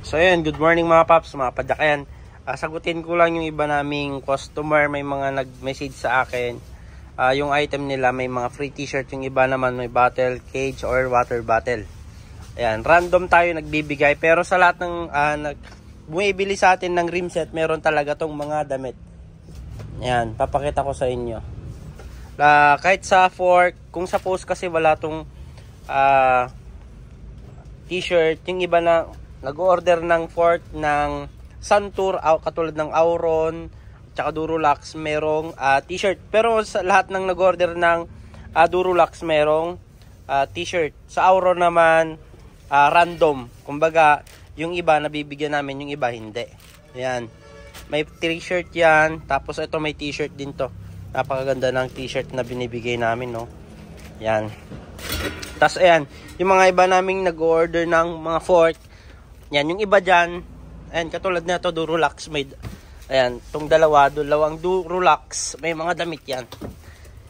So ayun, good morning mga paps, mga padakayan. Sagutin ko lang yung iba naming customer, may mga nag-message sa akin. Yung item nila may mga free t-shirt, yung iba naman may bottle, cage or water bottle. Ayan, random tayo nagbibigay, pero sa lahat ng bumibili sa atin ng rim set, meron talaga tong mga damit. Ayan, papakita ko sa inyo. Kahit sa fork, kung sa post kasi wala tong t-shirt, yung iba na nag-order ng fork ng Santur, katulad ng Auron, tsaka Durolax, merong t-shirt. Pero sa lahat ng nag-order ng Durolax, merong t-shirt. Sa Auron naman, random. Kumbaga, yung iba nabibigyan namin, yung iba hindi. Ayan. May t-shirt yan. Tapos ito may t-shirt din to. Napakaganda ng t-shirt na binibigay namin, no? Ayan. Tapos ayan, yung mga iba naming nag-order ng mga fork. Yan, yung iba dyan, ayan, katulad na ito, Durolax, may, ayan, itong dalawang Durolax, may mga damit yan.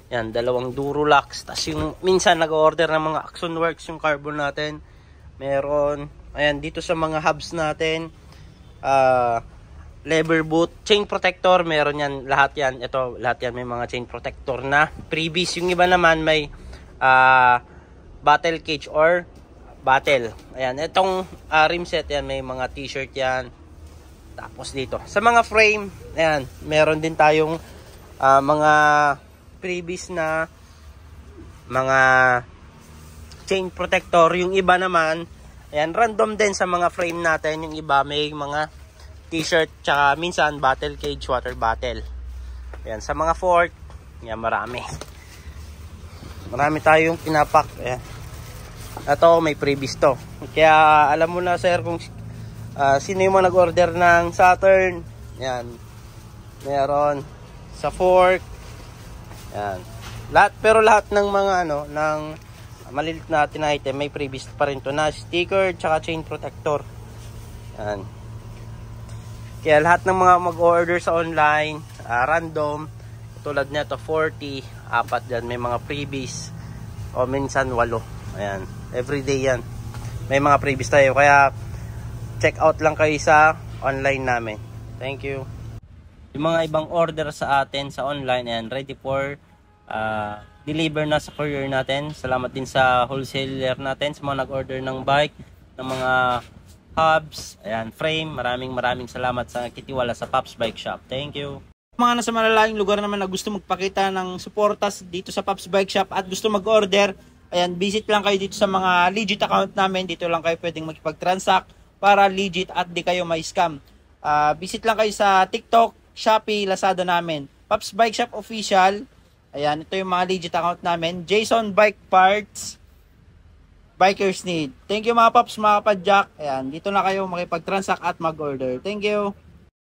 Yan, dalawang Durolax. Tapos yung, minsan nag-order ng mga Action Works, yung carbon natin, meron, ayan, dito sa mga hubs natin, lever boot, chain protector, meron yan, lahat yan, ito, lahat yan, may mga chain protector na freebies. Yung iba naman may, battle cage or battle. Ayan, itong rim set yan, may mga t-shirt yan. Tapos dito, sa mga frame, ayan, meron din tayong mga freebies na mga chain protector. Yung iba naman, ayan, random din sa mga frame natin. Yung iba may mga t-shirt, tsaka minsan battle cage, water bottle. Ayan, sa mga fork, ayan, marami tayong pinapak. Ayan. Ito, may freebies to. Kaya alam mo na sir kung sino yung mga nag-order ng Saturn. Yan. Meron sa fork. Yan. Pero lahat ng mga ng malilit na item may freebies pa rin to na sticker tsaka chain protector. Yan. Kaya lahat ng mga mag-order sa online, random, tulad nito 40, apat dyan may mga freebies o minsan 8. Ayan. Everyday yan. May mga freebies tayo. Kaya check out lang kayo sa online namin. Thank you. Yung mga ibang order sa atin sa online, ayan, ready for deliver na sa courier natin. Salamat din sa wholesaler natin, sa mga nag-order ng bike, ng mga hubs, ayan, frame. Maraming salamat sa kitiwala sa Pops Bike Shop. Thank you. Mga nasa malalayong lugar naman na gusto magpakita ng suportas dito sa Pops Bike Shop at gusto mag-order, ayan, visit lang kayo dito sa mga legit account namin. Dito lang kayo pwedeng makipag-transact para legit at di kayo may scam. Visit lang kayo sa TikTok, Shopee, Lazada namin. Pops Bike Shop Official. Ayan, ito yung mga legit account namin. Jason Bike Parts, Bikers Need. Thank you mga Pops, mga Padjak. Ayan, dito na kayo makipag-transact at mag-order. Thank you.